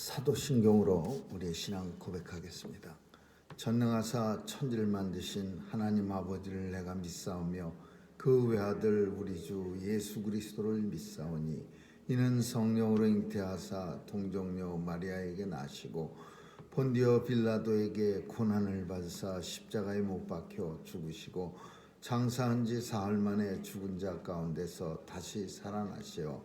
사도신경으로 우리의 신앙 고백하겠습니다. 전능하사 천지를 만드신 하나님 아버지를 내가 믿사오며 그 외아들 우리 주 예수 그리스도를 믿사오니 이는 성령으로 잉태하사 동정녀 마리아에게 나시고 본디오 빌라도에게 고난을 받으사 십자가에 못 박혀 죽으시고 장사한 지 사흘 만에 죽은 자 가운데서 다시 살아나시어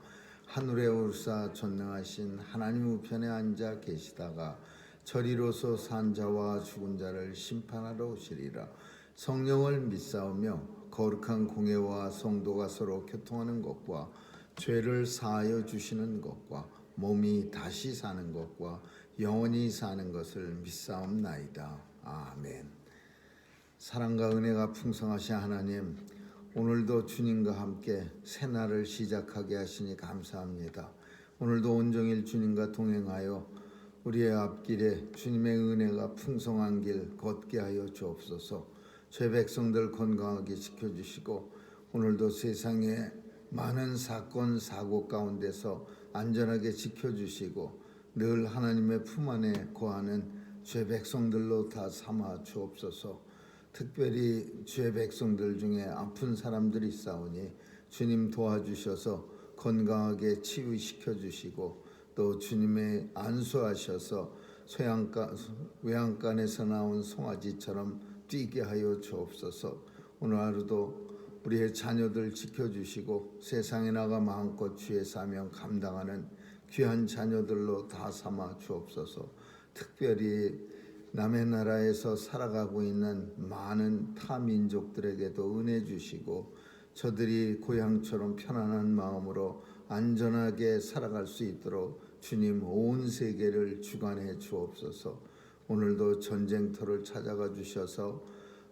하늘에 오르사 전능하신 하나님 우편에 앉아 계시다가 저리로서 산 자와 죽은 자를 심판하러 오시리라. 성령을 믿사오며 거룩한 공회와 성도가 서로 교통하는 것과 죄를 사하여 주시는 것과 몸이 다시 사는 것과 영원히 사는 것을 믿사옵나이다. 아멘. 사랑과 은혜가 풍성하신 하나님, 오늘도 주님과 함께 새날을 시작하게 하시니 감사합니다. 오늘도 온종일 주님과 동행하여 우리의 앞길에 주님의 은혜가 풍성한 길 걷게 하여 주옵소서. 죄 백성들 건강하게 지켜주시고 오늘도 세상의 많은 사건 사고 가운데서 안전하게 지켜주시고 늘 하나님의 품 안에 거하는 죄 백성들로 다 삼아 주옵소서. 특별히 주의 백성들 중에 아픈 사람들이 있사오니 주님 도와주셔서 건강하게 치유시켜 주시고 또 주님의 안수하셔서 외양간에서 나온 송아지처럼 뛰게 하여 주옵소서. 오늘 하루도 우리의 자녀들 지켜주시고 세상에 나가 마음껏 주의 사명 감당하는 귀한 자녀들로 다 삼아 주옵소서. 특별히 남의 나라에서 살아가고 있는 많은 타민족들에게도 은혜 주시고 저들이 고향처럼 편안한 마음으로 안전하게 살아갈 수 있도록 주님 온 세계를 주관해 주옵소서. 오늘도 전쟁터를 찾아가 주셔서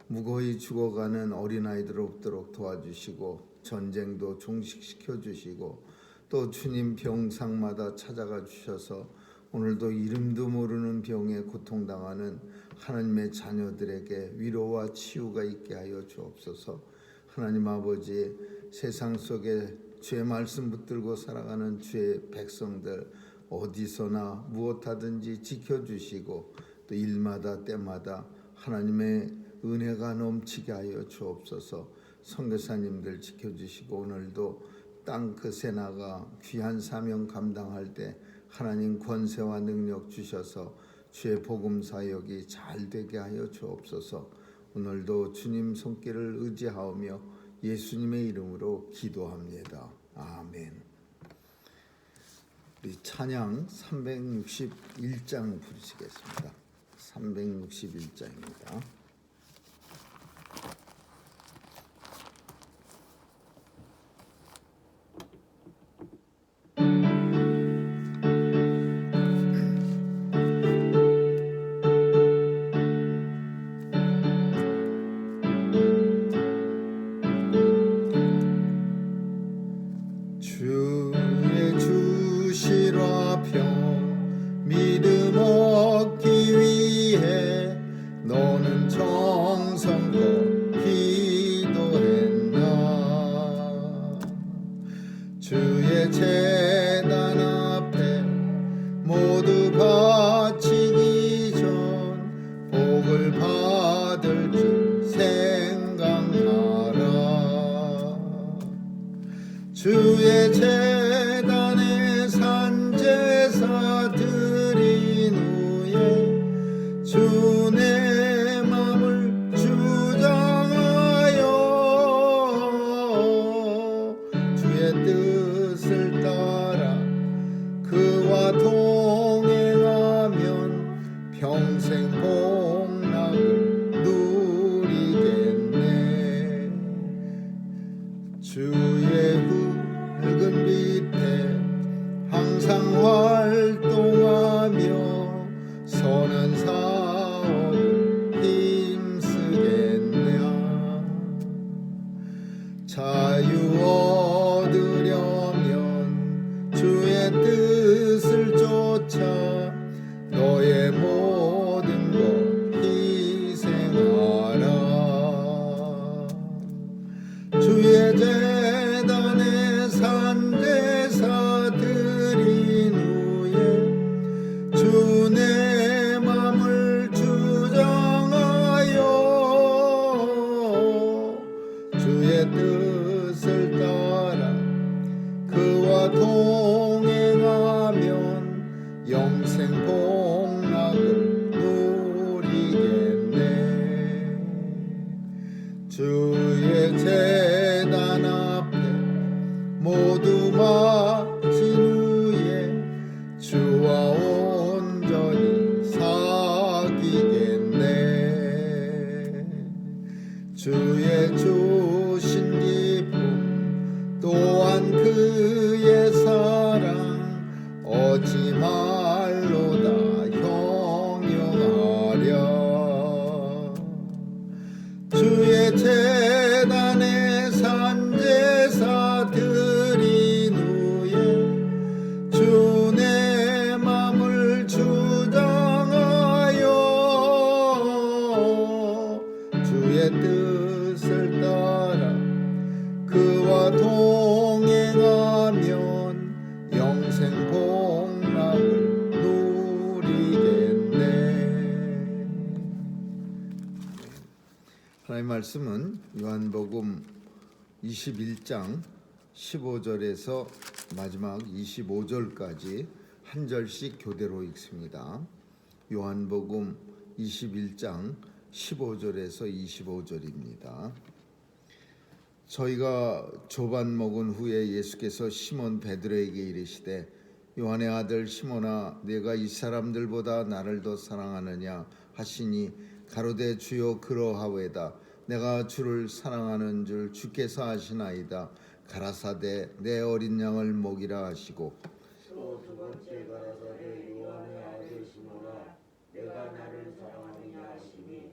무고히 죽어가는 어린아이들 없도록 도와주시고 전쟁도 종식시켜 주시고 또 주님 병상마다 찾아가 주셔서 오늘도 이름도 모르는 병에 고통당하는 하나님의 자녀들에게 위로와 치유가 있게 하여 주옵소서. 하나님 아버지, 세상 속에 주의 말씀 붙들고 살아가는 주의 백성들 어디서나 무엇하든지 지켜주시고 또 일마다 때마다 하나님의 은혜가 넘치게 하여 주옵소서. 선교사님들 지켜주시고 오늘도 땅 끝에 나가 귀한 사명 감당할 때 하나님 권세와 능력 주셔서 주의 복음 사역이 잘 되게 하여 주옵소서. 오늘도 주님 손길을 의지하오며 예수님의 이름으로 기도합니다. 아멘. 우리 찬양 361장 부르시겠습니다. 361장입니다. 주의 제단 앞에 모두 바치기 전 복을 받을 줄 생각하라. 주의 제단에 산제사 어찌 말로다 형용하랴. 주의 제단에 산제사 드린 후에 주 내 맘을 주장하여 주의 뜻을 따라 그와 동행하면 영생 복락을 누리겠네. 하나님의 말씀은 요한복음 21장 15절에서 마지막 25절까지 한 절씩 교대로 읽습니다. 요한복음 21장 15절에서 25절입니다. 저희가 조반 먹은 후에 예수께서 시몬 베드로에게 이르시되 요한의 아들 시몬아 네가 이 사람들보다 나를 더 사랑하느냐 하시니 가로되 주여 그러하오이다. 내가 주를 사랑하는 줄 주께서 아시나이다. 가라사대 내 어린 양을 먹이라 하시고 또 두 번째 가라사대 요한의 아들 시몬아 내가 나를 사랑하느냐 하시니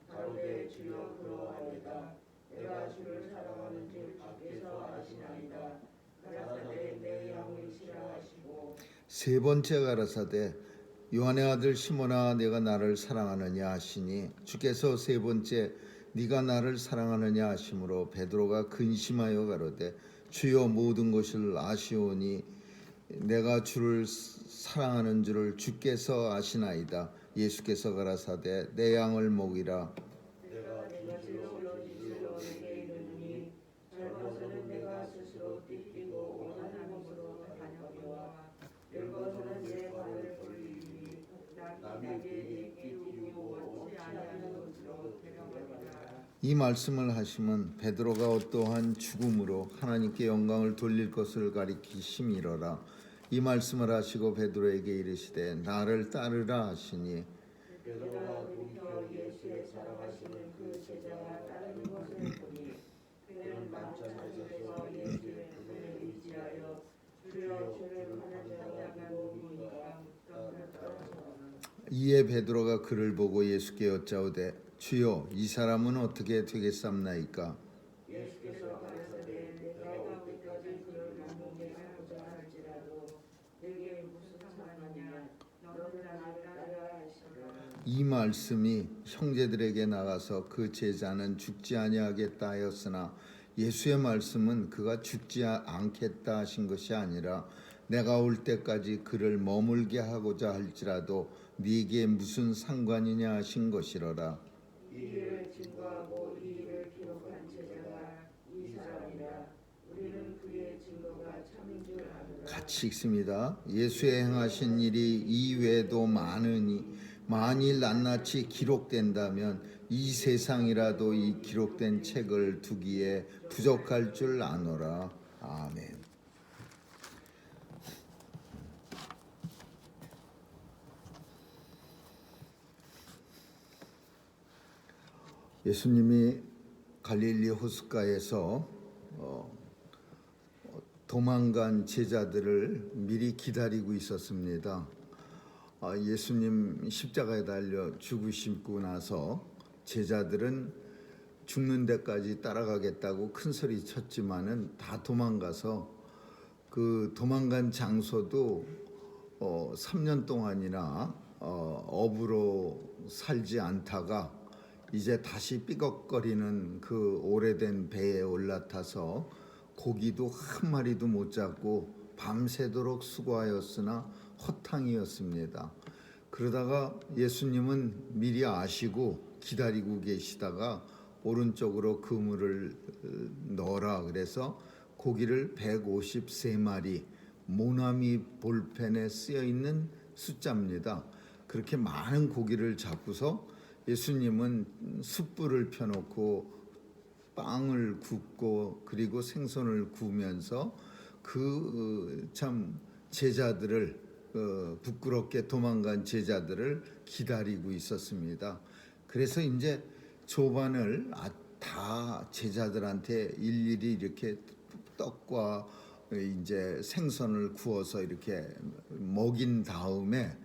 가로되 주여 그러하오이다. 내가 주를 사랑하는 줄 주께서 아시나이다. 가라사대 내 양을 치라 하시고 세 번째 가라사대 요한의 아들 시몬아 내가 나를 사랑하느냐 하시니 주께서 세 번째 네가 나를 사랑하느냐 하심으로 베드로가 근심하여 가로되 주여 모든 것을 아시오니 내가 주를 사랑하는 줄을 주께서 아시나이다. 예수께서 가라사대 내 양을 먹이라. 내가 진실로 내게 이르노니 젊어서는 내가 스스로 띠띠고 오만한 몸으로 다녀와 늙어서는 내 발을 돌리니 남에게 띠띠고 얻지 아니하는 것으로 데려가리라. 이 말씀을 하시면 베드로가 어떠한 죽음으로 하나님께 영광을 돌릴 것을 가리키심이로라. 이 말씀을 하시고 베드로에게 이르시되 나를 따르라 하시니 베드로가 돌이켜 예수의 사랑하시는 그 제자가 따르는 것을 보니 그는 만찬에서 예수의 품에 의지하여 주여 주를 하나지 않냐노니까 따라서는 이에 베드로가 그를 보고 예수께 여짜오되 주여 이 사람은 어떻게 되겠삼나이까. 예수께서 가라사대 내가 올 때까지 그를 못 먹게 하고자 할지라도 내게 무슨 상관이냐 너는 나를 따르라 하시니라. 이 말씀이 형제들에게 나가서 그 제자는 죽지 아니하겠다 하였으나 예수의 말씀은 그가 죽지 않겠다 하신 것이 아니라 내가 올 때까지 그를 머물게 하고자 할지라도 네게 무슨 상관이냐 하신 것이로라. 이 일을 증거하고 이 일을 기록한 제자가 이 사람이라. 우리는 그의 증거가 참인 줄 아노라. 같이 읽습니다. 예수의 행하신 일이 이외에도 많으니 만일 낱낱이 기록된다면 이 세상이라도 이 기록된 책을 두기에 부족할 줄 아노라. 아멘. 예수님이 갈릴리 호숫가에서 도망간 제자들을 미리 기다리고 있었습니다. 예수님 십자가에 달려 죽으시고 나서 제자들은 죽는 데까지 따라가겠다고 큰 소리 쳤지만은 다 도망가서 그 도망간 장소도 3년 동안이나 어부로 살지 않다가 이제 다시 삐걱거리는 그 오래된 배에 올라타서 고기도 한 마리도 못 잡고 밤새도록 수고하였으나 허탕이었습니다. 그러다가 예수님은 미리 아시고 기다리고 계시다가 오른쪽으로 그물을 넣어라 그래서 고기를 153마리 모나미 볼펜에 쓰여 있는 숫자입니다. 그렇게 많은 고기를 잡고서 예수님은 숯불을 펴놓고 빵을 굽고 그리고 생선을 구우면서 그 참 제자들을 부끄럽게 도망간 제자들을 기다리고 있었습니다. 그래서 이제 조반을 다 제자들한테 일일이 이렇게 떡과 이제 생선을 구워서 이렇게 먹인 다음에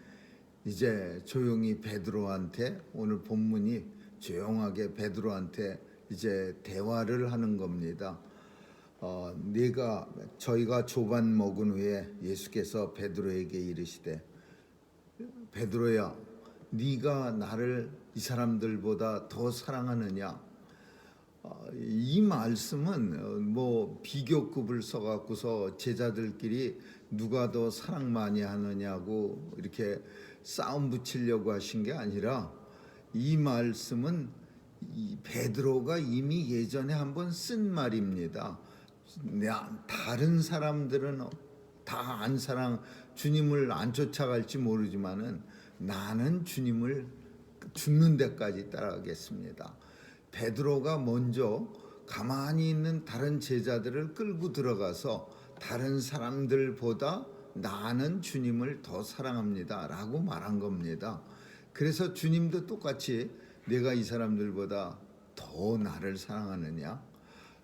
이제 조용히 베드로한테, 오늘 본문이 조용하게 베드로한테 이제 대화를 하는 겁니다. 저희가 조반 먹은 후에 예수께서 베드로에게 이르시되, 베드로야, 네가 나를 이 사람들보다 더 사랑하느냐? 이 말씀은 뭐 비교급을 써갖고서 제자들끼리 누가 더 사랑 많이 하느냐고 이렇게 싸움 붙이려고 하신 게 아니라, 이 말씀은 베드로가 이미 예전에 한번 쓴 말입니다. 다른 사람들은 다 주님을 안 쫓아갈지 모르지만은 나는 주님을 죽는 데까지 따라가겠습니다. 베드로가 먼저 가만히 있는 다른 제자들을 끌고 들어가서 다른 사람들보다 나는 주님을 더 사랑합니다 라고 말한 겁니다. 그래서 주님도 똑같이 내가 이 사람들보다 더 나를 사랑하느냐?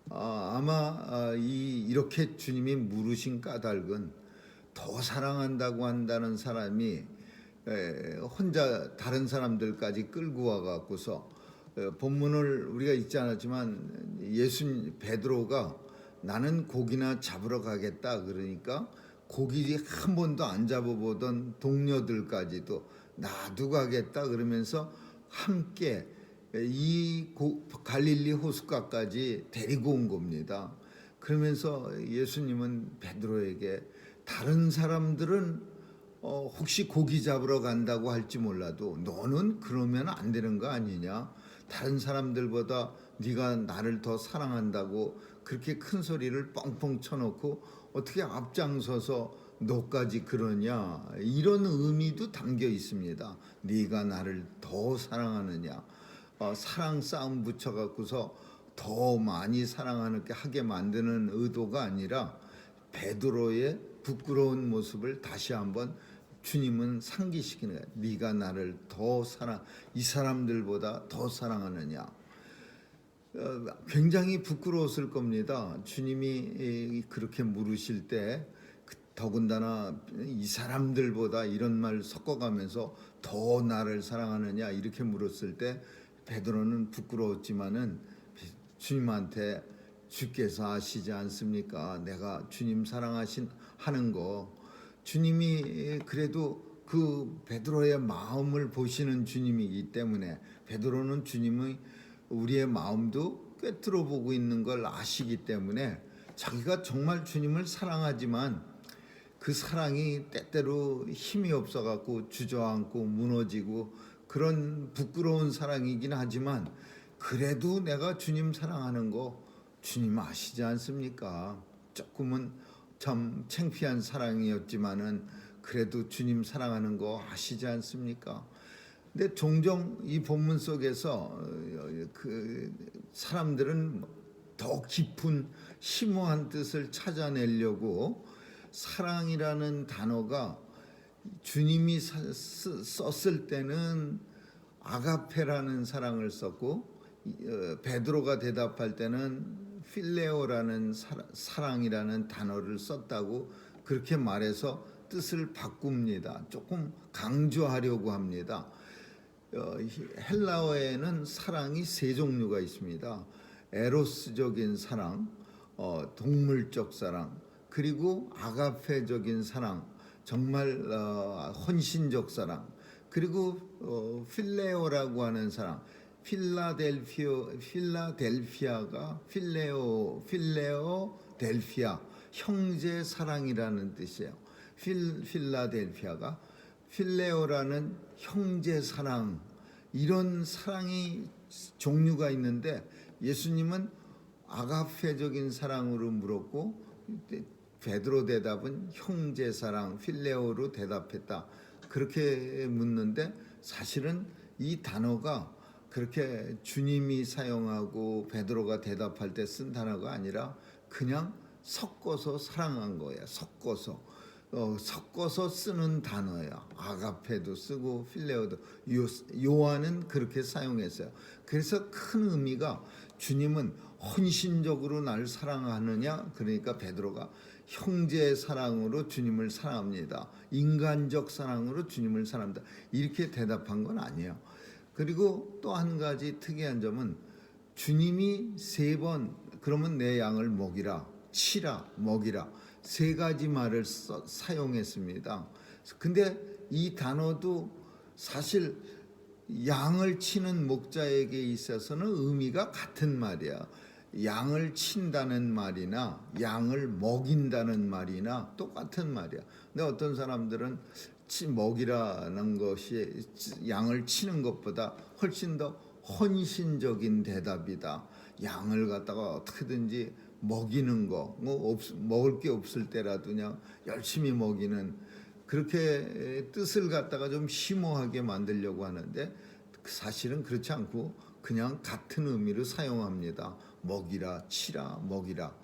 아마 이렇게 주님이 물으신 까닭은, 더 사랑한다고 한다는 사람이 혼자 다른 사람들까지 끌고 와갖고서, 본문을 우리가 읽지 않았지만 베드로가 나는 고기나 잡으러 가겠다 그러니까 고기 한 번도 안 잡아보던 동료들까지도 나도 가겠다 그러면서 함께 이 갈릴리 호숫가까지 데리고 온 겁니다. 그러면서 예수님은 베드로에게, 다른 사람들은 혹시 고기 잡으러 간다고 할지 몰라도 너는 그러면 안 되는 거 아니냐? 다른 사람들보다 네가 나를 더 사랑한다고 그렇게 큰 소리를 뻥뻥 쳐놓고 어떻게 앞장서서 너까지 그러냐? 이런 의미도 담겨 있습니다. 네가 나를 더 사랑하느냐? 사랑 싸움 붙여갖고서 더 많이 하게 만드는 의도가 아니라, 베드로의 부끄러운 모습을 다시 한번 주님은 상기시키는 거예요. 네가 나를 이 사람들보다 더 사랑하느냐? 굉장히 부끄러웠을 겁니다. 주님이 그렇게 물으실 때, 더군다나 이 사람들보다 이런 말 섞어가면서 더 나를 사랑하느냐 이렇게 물었을 때 베드로는 부끄러웠지만은 주님한테, 주께서 아시지 않습니까? 내가 주님 하는 거. 주님이 그래도 그 베드로의 마음을 보시는 주님이기 때문에, 베드로는 주님의 우리의 마음도 꿰뚫어 보고 있는 걸 아시기 때문에, 자기가 정말 주님을 사랑하지만 그 사랑이 때때로 힘이 없어갖고 주저앉고 무너지고 그런 부끄러운 사랑이긴 하지만, 그래도 내가 주님 사랑하는 거 주님 아시지 않습니까? 조금은 참 창피한 사랑이었지만은 그래도 주님 사랑하는 거 아시지 않습니까? 근데 종종 이 본문 속에서 그 사람들은 더 깊은 심오한 뜻을 찾아내려고 사랑이라는 단어가 주님이 썼을 때는 아가페라는 사랑을 썼고, 베드로가 대답할 때는 필레오라는 사랑이라는 단어를 썼다고 그렇게 말해서 뜻을 바꿉니다. 조금 강조하려고 합니다. 헬라어에는 사랑이 세 종류가 있습니다. 에로스적인 사랑, 동물적 사랑, 그리고 아가페적인 사랑, 정말 헌신적 사랑, 그리고 필레오라고 하는 사랑. 필라델피아가 필레오델피아, 형제 사랑이라는 뜻이에요. 필라델피아가 필레오라는 형제 사랑, 이런 사랑이 종류가 있는데, 예수님은 아가페적인 사랑으로 물었고 베드로 대답은 형제 사랑, 필레오로 대답했다. 그렇게 묻는데, 사실은 이 단어가 그렇게 주님이 사용하고 베드로가 대답할 때 쓴 단어가 아니라 그냥 섞어서 사랑한 거야. 섞어서 쓰는 단어야. 아가페도 쓰고 필레오도. 요한은 그렇게 사용했어요. 그래서 큰 의미가, 주님은 헌신적으로 날 사랑하느냐? 그러니까 베드로가 형제의 사랑으로 주님을 사랑합니다. 인간적 사랑으로 주님을 사랑합니다. 이렇게 대답한 건 아니에요. 그리고 또 한 가지 특이한 점은 주님이 3번 그러면 내 양을 먹이라, 치라, 먹이라 3가지 말을 사용했습니다. 근데 이 단어도 사실 양을 치는 목자에게 있어서는 의미가 같은 말이야. 양을 친다는 말이나 양을 먹인다는 말이나 똑같은 말이야. 근데 어떤 사람들은 먹이라는 것이 양을 치는 것보다 훨씬 더 헌신적인 대답이다. 양을 갖다가 어떻게든지 먹이는 거, 먹을 게 없을 때라도 그냥 열심히 먹이는 그렇게 뜻을 갖다가 좀 심오하게 만들려고 하는데 사실은 그렇지 않고 그냥 같은 의미로 사용합니다. 먹이라, 치라, 먹이라.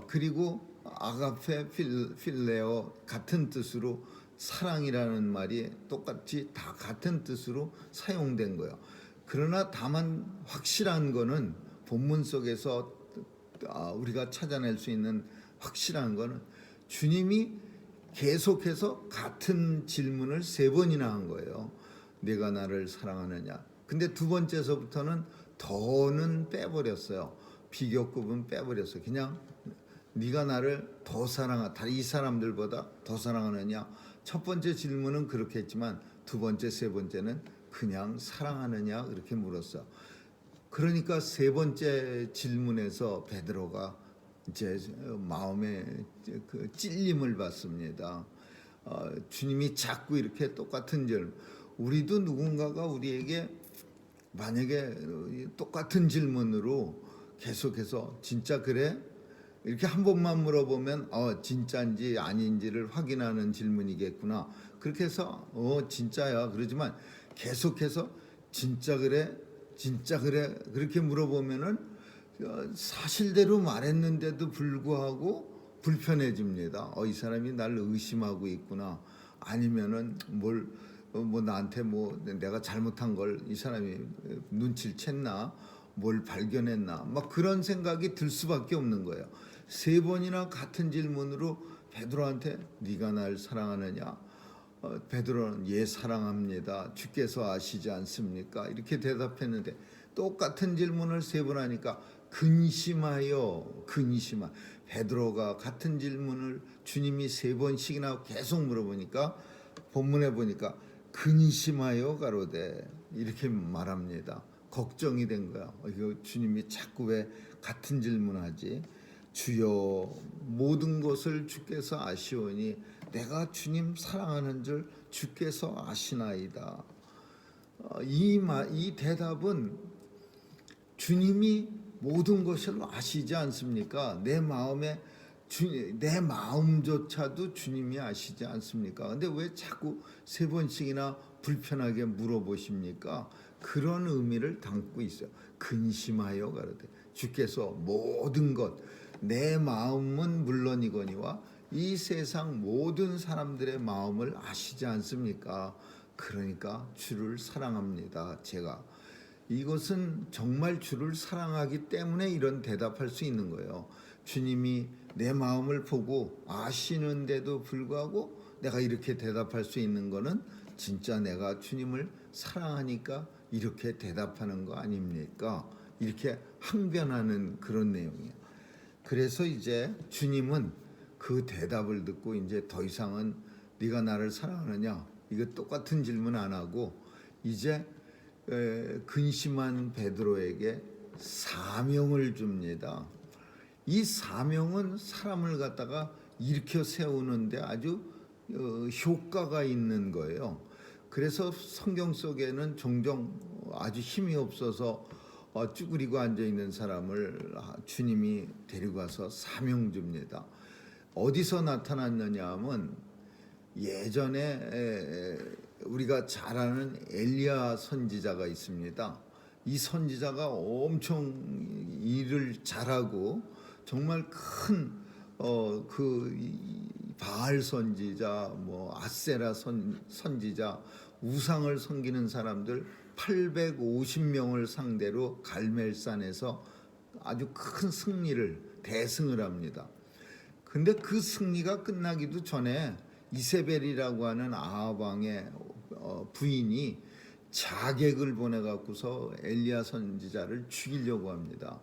그리고 아가페, 필레오 같은 뜻으로 사랑이라는 말이 똑같이 다 같은 뜻으로 사용된 거예요. 그러나 다만 확실한 거는 본문 속에서 우리가 찾아낼 수 있는 확실한 거는 주님이 계속해서 같은 질문을 3번이나 한 거예요. 네가 나를 사랑하느냐. 근데 2번째서부터는 더는 빼버렸어요. 비교급은 빼버렸어요. 그냥 네가 나를 더 사랑하다. 이 사람들보다 더 사랑하느냐. 첫 번째 질문은 그렇게 했지만 2번째, 3번째는 그냥 사랑하느냐 그렇게 물었어. 그러니까 3번째 질문에서 베드로가 이제 마음에 그 찔림을 받습니다. 주님이 자꾸 이렇게 똑같은 질문. 우리도 누군가가 우리에게 만약에 똑같은 질문으로 계속해서 진짜 그래? 이렇게 한 번만 물어보면 진짜인지 아닌지를 확인하는 질문이겠구나. 그렇게 해서 진짜야. 그러지만 계속해서 진짜 그래? 진짜 그래? 그렇게 물어보면은 사실대로 말했는데도 불구하고 불편해집니다. 이 사람이 날 의심하고 있구나. 아니면은 뭐 나한테 내가 잘못한 걸 이 사람이 눈치를 챘나? 뭘 발견했나? 막 그런 생각이 들 수밖에 없는 거예요. 3번이나 같은 질문으로 베드로한테 네가 날 사랑하느냐? 베드로는 예 사랑합니다. 주께서 아시지 않습니까? 이렇게 대답했는데 똑같은 질문을 3번 하니까 근심하여. 베드로가 같은 질문을 주님이 3번씩이나 계속 물어보니까 본문에 보니까 근심하여 가로되 이렇게 말합니다. 걱정이 된 거야. 이거 주님이 자꾸 왜 같은 질문하지? 주여 모든 것을 주께서 아시오니 내가 주님 사랑하는 줄 주께서 아시나이다. 이 대답은 주님이 모든 것을 아시지 않습니까? 내 마음조차도 주님이 아시지 않습니까? 근데 왜 자꾸 3번씩이나 불편하게 물어보십니까? 그런 의미를 담고 있어요. 근심하여 가로되 주께서 모든 것 내 마음은 물론이거니와 이 세상 모든 사람들의 마음을 아시지 않습니까? 그러니까 주를 사랑합니다. 제가 이것은 정말 주를 사랑하기 때문에 이런 대답할 수 있는 거예요. 주님이 내 마음을 보고 아시는데도 불구하고 내가 이렇게 대답할 수 있는 거는 진짜 내가 주님을 사랑하니까 이렇게 대답하는 거 아닙니까? 이렇게 항변하는 그런 내용이에요. 그래서 이제 주님은 그 대답을 듣고 이제 더 이상은 네가 나를 사랑하느냐? 이거 똑같은 질문 안 하고 이제 근심한 베드로에게 사명을 줍니다. 이 사명은 사람을 갖다가 일으켜 세우는데 아주 효과가 있는 거예요. 그래서 성경 속에는 종종 아주 힘이 없어서 쭈그리고 앉아있는 사람을 주님이 데리고 가서 사명 줍니다. 어디서 나타났느냐 하면 예전에 우리가 잘 아는 엘리야 선지자가 있습니다. 이 선지자가 엄청 일을 잘하고 정말 큰 바알 선지자, 아세라 선지자, 우상을 섬기는 사람들 850명을 상대로 갈멜산에서 아주 큰 대승을 합니다. 근데 그 승리가 끝나기도 전에 이세벨이라고 하는 아합 왕의 부인이 자객을 보내 갖고서 엘리야 선지자를 죽이려고 합니다.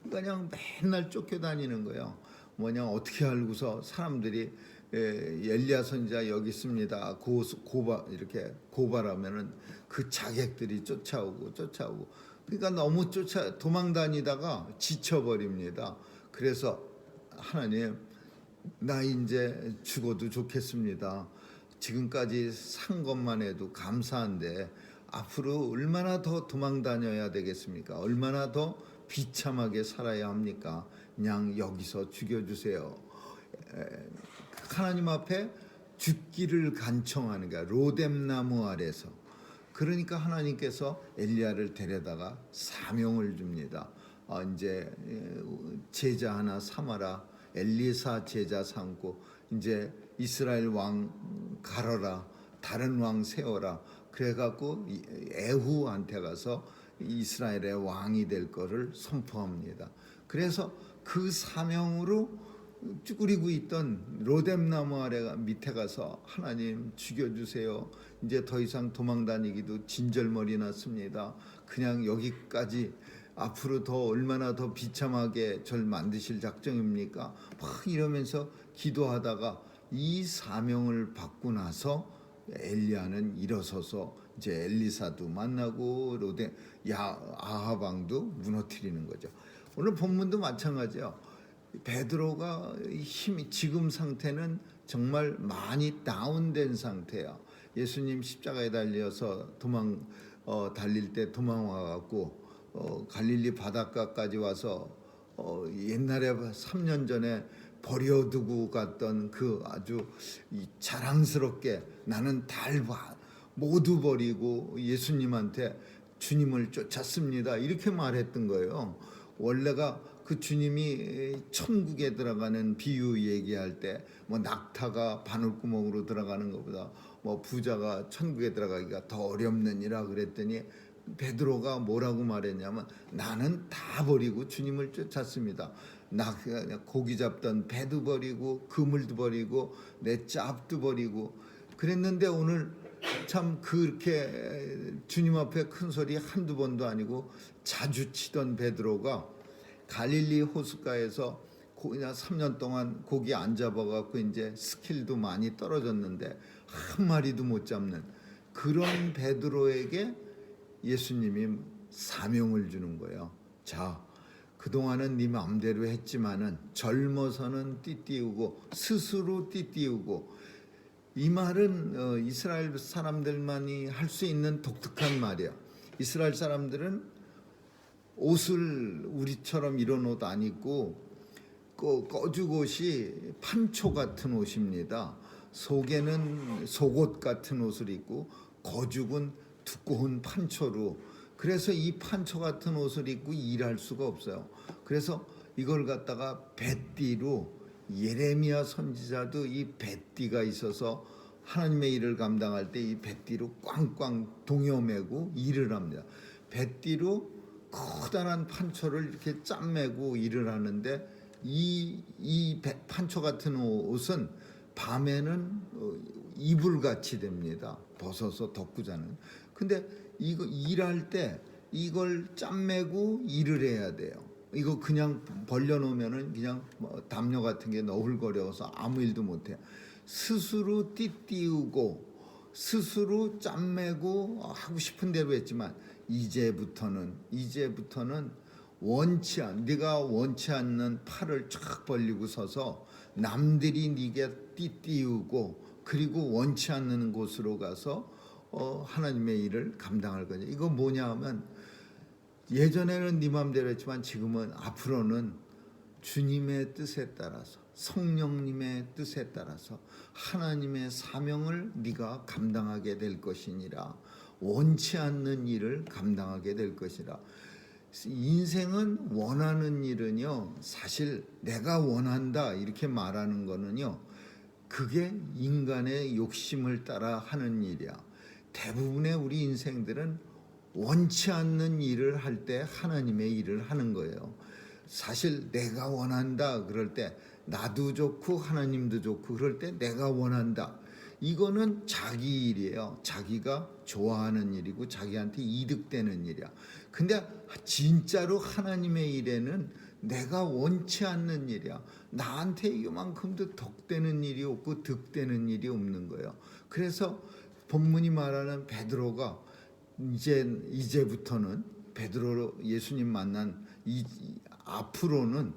그냥 맨날 쫓겨다니는 거예요. 뭐냐, 어떻게 알고서 사람들이 엘리야 선지자 여기 있습니다, 이렇게 고발하면은 그 자객들이 쫓아오고. 그러니까 너무 도망 다니다가 지쳐버립니다. 그래서 하나님, 나 이제 죽어도 좋겠습니다. 지금까지 산 것만 해도 감사한데 앞으로 얼마나 더 도망 다녀야 되겠습니까? 얼마나 더 비참하게 살아야 합니까? 그냥 여기서 죽여주세요. 하나님 앞에 죽기를 간청하는 거야. 로뎀나무 아래서. 그러니까 하나님께서 엘리야를 데려다가 사명을 줍니다. 이제 제자 하나 삼아라. 엘리사 제자 삼고 이제 이스라엘 왕 가러라. 다른 왕 세워라. 그래갖고 에후한테 가서 이스라엘의 왕이 될 거를 선포합니다. 그래서 그 사명으로 쭈그리고 있던 로뎀나무 아래 밑에 가서 하나님 죽여주세요. 이제 더 이상 도망다니기도 진절머리 났습니다. 그냥 여기까지, 앞으로 더 얼마나 더 비참하게 절 만드실 작정입니까? 막 이러면서 기도하다가 이 사명을 받고 나서 엘리야는 일어서서 이제 엘리사도 만나고 아합 왕도 무너뜨리는 거죠. 오늘 본문도 마찬가지예요. 베드로가 힘이, 지금 상태는 정말 많이 다운된 상태야. 예수님 십자가에 달려서 달릴 때 도망와 갖고 갈릴리 바닷가까지 와서 옛날에 3년 전에 버려두고 갔던 그 아주 자랑스럽게 나는 모두 버리고 예수님한테 주님을 쫓았습니다, 이렇게 말했던 거예요. 원래가 그 주님이 천국에 들어가는 비유 얘기할 때 뭐 낙타가 바늘구멍으로 들어가는 것보다 뭐 부자가 천국에 들어가기가 더 어렵느니라 그랬더니 베드로가 뭐라고 말했냐면 나는 다 버리고 주님을 쫓았습니다. 고기 잡던 배도 버리고 그물도 버리고 내 짭도 버리고 그랬는데 오늘 참 그렇게 주님 앞에 큰 소리 한두 번도 아니고 자주 치던 베드로가 갈릴리 호숫가에서 그냥 3년 동안 고기 안 잡아갖고 이제 스킬도 많이 떨어졌는데 한 마리도 못 잡는 그런 베드로에게 예수님이 사명을 주는 거예요. 자, 그동안은 네 마음대로 했지만은 젊어서는 띠띠우고 스스로 띠띠우고, 이 말은 이스라엘 사람들만이 할 수 있는 독특한 말이야. 이스라엘 사람들은 옷을 우리처럼 이런 옷 안 입고 꺼죽 옷이 판초 같은 옷입니다. 속에는 속옷 같은 옷을 입고 거죽은 두꺼운 판초로, 그래서 이 판초 같은 옷을 입고 일할 수가 없어요. 그래서 이걸 갖다가 뱃띠로, 예레미야 선지자도 이 뱃띠가 있어서 하나님의 일을 감당할 때 이 뱃띠로 꽝꽝 동여매고 일을 합니다. 뱃띠로 커다란 판초를 이렇게 짬매고 일을 하는데 이 판초 같은 옷은 밤에는 이불같이 됩니다. 벗어서 덮고 자는. 근데 이거 일할 때 이걸 짬매고 일을 해야 돼요. 이거 그냥 벌려놓으면은 그냥 담요 같은 게 너울거려서 아무 일도 못해. 스스로 띠띠우고 스스로 짬매고 하고 싶은 대로 했지만 이제부터는 네가 원치 않는 팔을 쫙 벌리고 서서 남들이 네게 띠띠우고 그리고 원치 않는 곳으로 가서 하나님의 일을 감당할 거냐. 이거 뭐냐 하면 예전에는 네 마음대로 했지만 지금은 앞으로는 주님의 뜻에 따라서 성령님의 뜻에 따라서 하나님의 사명을 네가 감당하게 될 것이니라. 원치 않는 일을 감당하게 될 것이라. 인생은 원하는 일은요, 사실 내가 원한다 이렇게 말하는 거는요, 그게 인간의 욕심을 따라 하는 일이야. 대부분의 우리 인생들은 원치 않는 일을 할 때 하나님의 일을 하는 거예요. 사실 내가 원한다 그럴 때 나도 좋고 하나님도 좋고 그럴 때 내가 원한다. 이거는 자기 일이에요. 자기가 좋아하는 일이고 자기한테 이득되는 일이야. 근데 진짜로 하나님의 일에는 내가 원치 않는 일이야. 나한테 이만큼도 덕되는 일이 없고 득되는 일이 없는 거예요. 그래서 본문이 말하는 베드로가 이제부터는 베드로 예수님 만난 앞으로는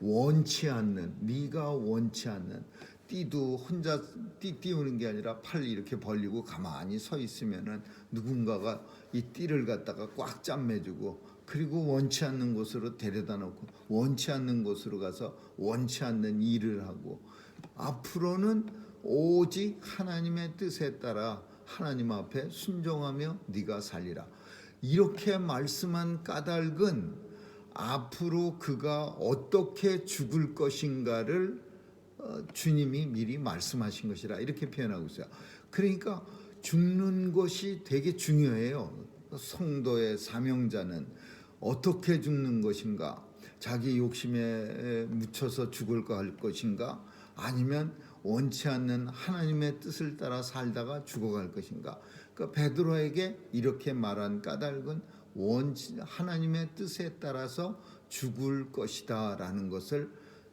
원치 않는, 네가 원치 않는, 띠도 혼자 띄우는 게 아니라 팔 이렇게 벌리고 가만히 서 있으면은 누군가가 이 띠를 갖다가 꽉 잠매주고, 그리고 원치 않는 곳으로 데려다 놓고 원치 않는 곳으로 가서 원치 않는 일을 하고, 앞으로는 오직 하나님의 뜻에 따라 하나님 앞에 순종하며 네가 살리라. 이렇게 말씀한 까닭은 앞으로 그가 어떻게 죽을 것인가를 주님이 미리 말씀하신 것이라 이렇게 표현하고 있어요. 그러니까 죽는 것이 되게 중요해요. 성도의 사명자는 어떻게 죽는 것인가? 자기 욕심에 묻혀서 죽을 것인가? 아니면 원치 않는 하나님의 뜻을 따라 살다가 죽어갈 것인가? 그러니까 베드로에게 이렇게 말한 까닭은 하나님의 뜻에 따라서 죽을 것이다라는 것을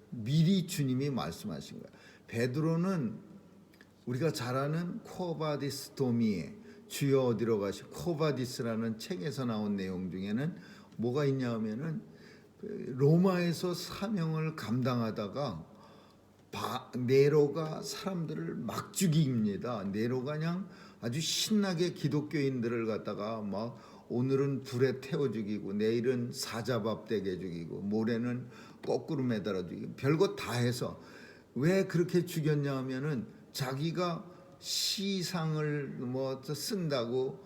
미리 주님이 말씀하신 거예요. 베드로는 우리가 잘 아는 코바디스 도미에 주여 어디로 가시 코바디스라는 책에서 나온 내용 중에는 뭐가 있냐 하면은 로마에서 사명을 감당하다가 네로가 사람들을 막 죽입니다. 네로가 그냥 아주 신나게 기독교인들을 갖다가 막 오늘은 불에 태워 죽이고 내일은 사자밥 되게 죽이고 모레는 거꾸로 매달아 죽이고 별거 다 해서 왜 그렇게 죽였냐 하면은 자기가 시상을 뭐 쓴다고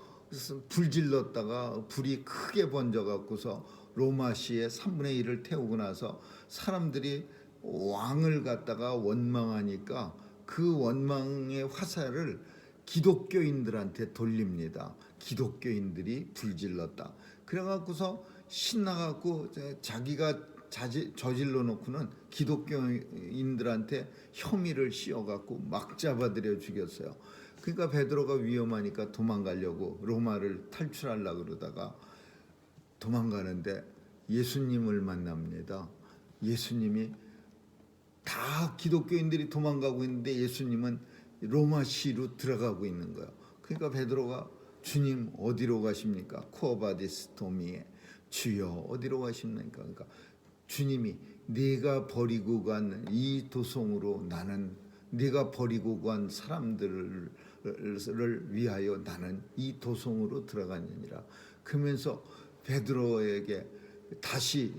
불질렀다가 불이 크게 번져 갖고서 로마시의 3분의 1을 태우고 나서 사람들이 왕을 갖다가 원망하니까 그 원망의 화살을 기독교인들한테 돌립니다. 기독교인들이 불질렀다. 그래갖고서 신나갖고 자기가 저질러 놓고는 기독교인들한테 혐의를 씌워갖고 막 잡아들여 죽였어요. 그러니까 베드로가 위험하니까 도망가려고 로마를 탈출하려고 그러다가 도망가는데 예수님을 만납니다. 예수님이 다 기독교인들이 도망가고 있는데 예수님은 로마시로 들어가고 있는 거예요. 그러니까 베드로가 주님 어디로 가십니까? 코바디스 도미에 주여 어디로 가십니까? 그러니까 주님이 네가 버리고 간 이 도성으로 나는 네가 버리고 간 사람들을 위하여 나는 이 도성으로 들어가느니라. 그러면서 베드로에게 다시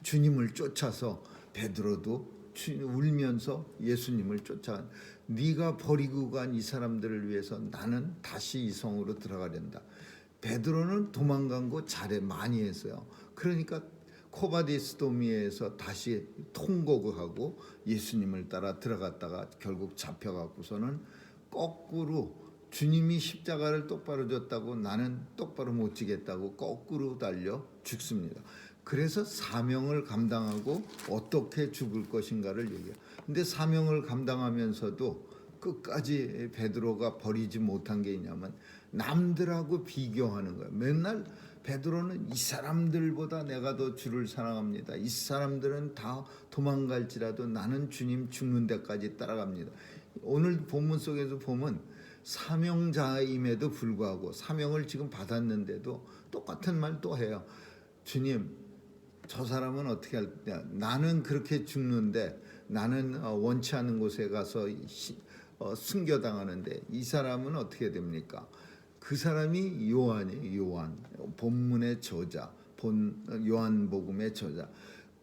주님을 쫓아서 베드로도 울면서 예수님을 쫓아 네가 버리고 간 이 사람들을 위해서 나는 다시 이 성으로 들어가련다. 베드로는 도망간 거 잘해 많이 했어요. 그러니까 코바디스 도미에서 다시 통곡하고 예수님을 따라 들어갔다가 결국 잡혀갖고서는 거꾸로 주님이 십자가를 똑바로 졌다고 나는 똑바로 못 지겠다고 거꾸로 달려 죽습니다. 그래서 사명을 감당하고 어떻게 죽을 것인가를 얘기해요. 근데 사명을 감당하면서도 끝까지 베드로가 버리지 못한 게 있냐면 남들하고 비교하는 거예요. 맨날 베드로는 이 사람들보다 내가 더 주를 사랑합니다. 이 사람들은 다 도망갈지라도 나는 주님 죽는 데까지 따라갑니다. 오늘 본문 속에서 보면 사명자임에도 불구하고 사명을 지금 받았는데도 똑같은 말 또 해요. 주님, 저 사람은 어떻게 할까? 나는 그렇게 죽는데 나는 원치 않는 곳에 가서 순교당하는데 이 사람은 어떻게 됩니까? 그 사람이 요한 본문의 저자, 요한복음의 저자.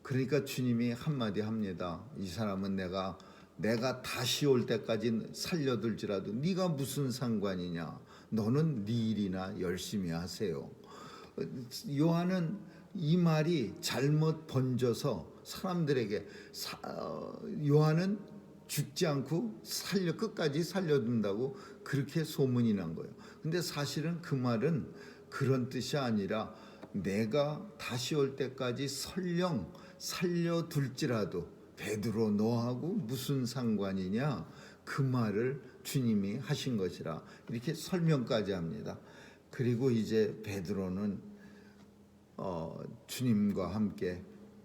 그러니까 주님이 한마디 합니다. 이 사람은 내가 다시 올 때까지 살려둘지라도 네가 무슨 상관이냐? 너는 네 일이나 열심히 하세요. 요한은 이 말이 잘못 번져서 사람들에게 요한은 죽지 않고 끝까지 살려둔다고 그렇게 소문이 난 거예요. 근데 사실은 그 말은 그런 뜻이 아니라 내가 다시 올 때까지 설령 살려둘지라도 베드로 너하고 무슨 상관이냐, 그 말을 주님이 하신 것이라 이렇게 설명까지 합니다. 그리고 이제 베드로는 주님과 함께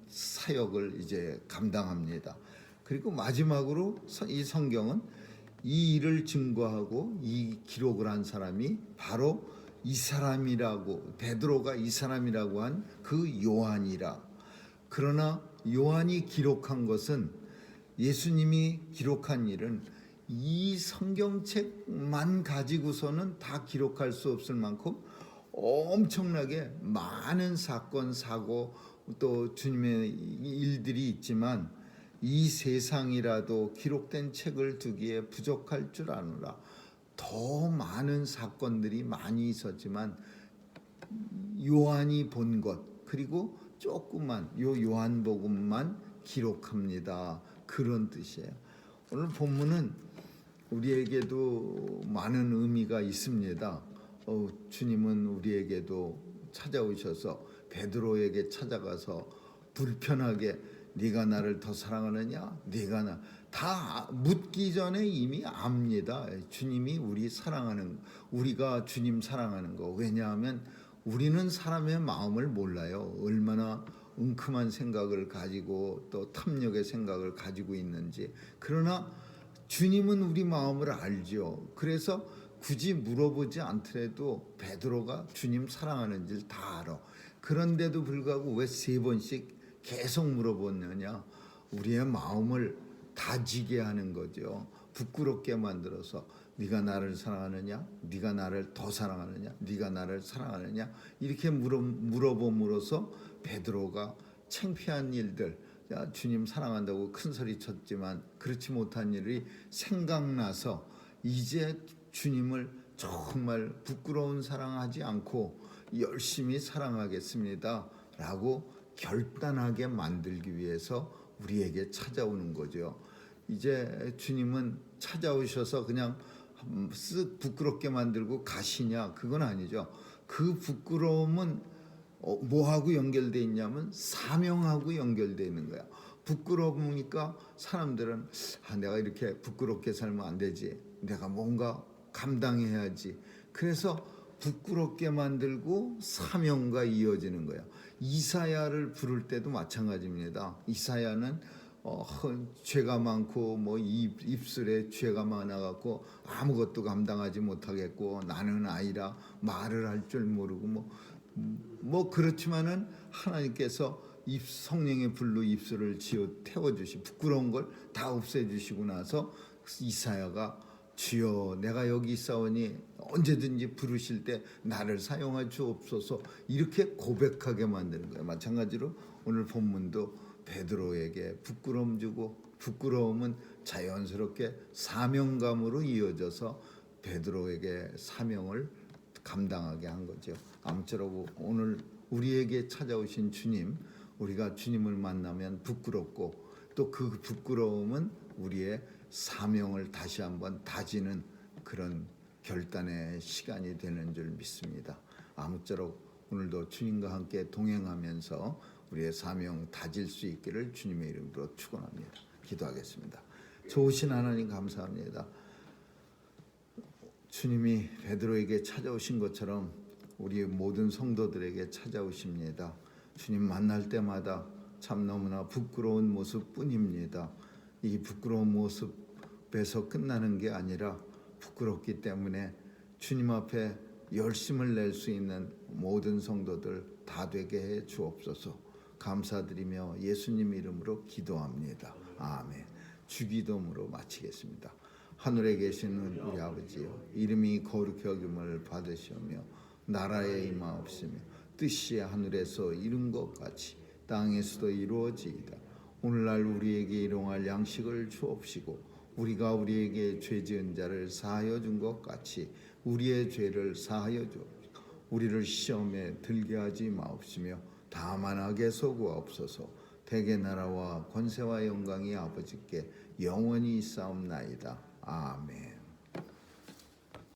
사역을 이제 감당합니다. 그리고 마지막으로 이 성경은 이 일을 증거하고 이 기록을 한 사람이 바로 이 사람이라고, 베드로가 이 사람이라고 한 그 요한이라. 그러나 요한이 기록한 것은, 예수님이 기록한 일은 이 성경책만 가지고서는 다 기록할 수 없을 만큼 엄청나게 많은 사건, 사고, 또 주님의 일들이 있지만 이 세상이라도 기록된 책을 두기에 부족할 줄 아노라. 더 많은 사건들이 많이 있었지만 요한이 본 것, 그리고 조금만 요 요한복음만 기록합니다. 그런 뜻이에요. 오늘 본문은 우리에게도 많은 의미가 있습니다. 주님은 우리에게도 찾아오셔서 베드로에게 찾아가서 불편하게 네가 나를 더 사랑하느냐, 네가 나 다 묻기 전에 이미 압니다. 주님이 우리 사랑하는, 우리가 주님 사랑하는 거. 왜냐하면 우리는 사람의 마음을 몰라요. 얼마나 웅큼한 생각을 가지고 또 탐욕의 생각을 가지고 있는지. 그러나 주님은 우리 마음을 알죠. 그래서 굳이 물어보지 않더라도 베드로가 주님 사랑하는지를 다 알아. 그런데도 불구하고 왜 3번씩 계속 물어보느냐? 우리의 마음을 다지게 하는 거죠. 부끄럽게 만들어서 네가 나를 사랑하느냐? 네가 나를 더 사랑하느냐? 네가 나를 사랑하느냐? 이렇게 물어봄으로써 베드로가 창피한 일들, 주님 사랑한다고 큰 소리 쳤지만 그렇지 못한 일이 생각나서 이제 주님을 정말 부끄러운 사랑하지 않고 열심히 사랑하겠습니다 라고 결단하게 만들기 위해서 우리에게 찾아오는 거죠. 이제 주님은 찾아오셔서 그냥 쓱 부끄럽게 만들고 가시냐? 그건 아니죠. 그 부끄러움은 뭐하고 연결되어 있냐면 사명하고 연결되어 있는 거야. 부끄러우니까 사람들은 내가 이렇게 부끄럽게 살면 안 되지. 내가 뭔가 감당해야지. 그래서 부끄럽게 만들고 사명과 이어지는 거야. 이사야를 부를 때도 마찬가지입니다. 이사야는 죄가 많고 뭐 입술에 죄가 많아갖고 아무것도 감당하지 못하겠고 나는 아이라 말을 할 줄 모르고 뭐 그렇지만은 하나님께서 성령의 불로 입술을 지어 태워주시, 부끄러운 걸 다 없애주시고 나서 이사야가 주여 내가 여기 있사오니 언제든지 부르실 때 나를 사용하 주옵소서, 이렇게 고백하게 만드는 거예요. 마찬가지로 오늘 본문도 베드로에게 부끄러움 주고, 부끄러움은 자연스럽게 사명감으로 이어져서 베드로에게 사명을 감당하게 한 거죠. 아무쪼록 오늘 우리에게 찾아오신 주님, 우리가 주님을 만나면 부끄럽고 또 그 부끄러움은 우리의 사명을 다시 한번 다지는 그런 결단의 시간이 되는 줄 믿습니다. 아무쪼록 오늘도 주님과 함께 동행하면서 우리의 사명 다질 수 있기를 주님의 이름으로 축원합니다. 기도하겠습니다. 좋으신 하나님 감사합니다. 주님이 베드로에게 찾아오신 것처럼 우리 모든 성도들에게 찾아오십니다. 주님 만날 때마다 참 너무나 부끄러운 모습뿐입니다. 이 부끄러운 모습에서 끝나는 게 아니라 부끄럽기 때문에 주님 앞에 열심을 낼 수 있는 모든 성도들 다 되게 해 주옵소서. 감사드리며 예수님 이름으로 기도합니다. 아멘. 주기도문으로 마치겠습니다. 하늘에 계시는 우리 아버지여, 이름이 거룩히 여김을 받으시오며 나라의 임하옵시며 뜻이 하늘에서 이룬 것 같이 땅에서도 이루어지이다. 오늘날 우리에게 일용할 양식을 주옵시고 우리가 우리에게 죄 지은 자를 사하여 준 것 같이 우리의 죄를 사하여 주옵시고 우리를 시험에 들게 하지 마옵시며 다만 악에서 구하옵소서. 대개 나라와 권세와 영광이 아버지께 영원히 있사옵나이다. 아멘.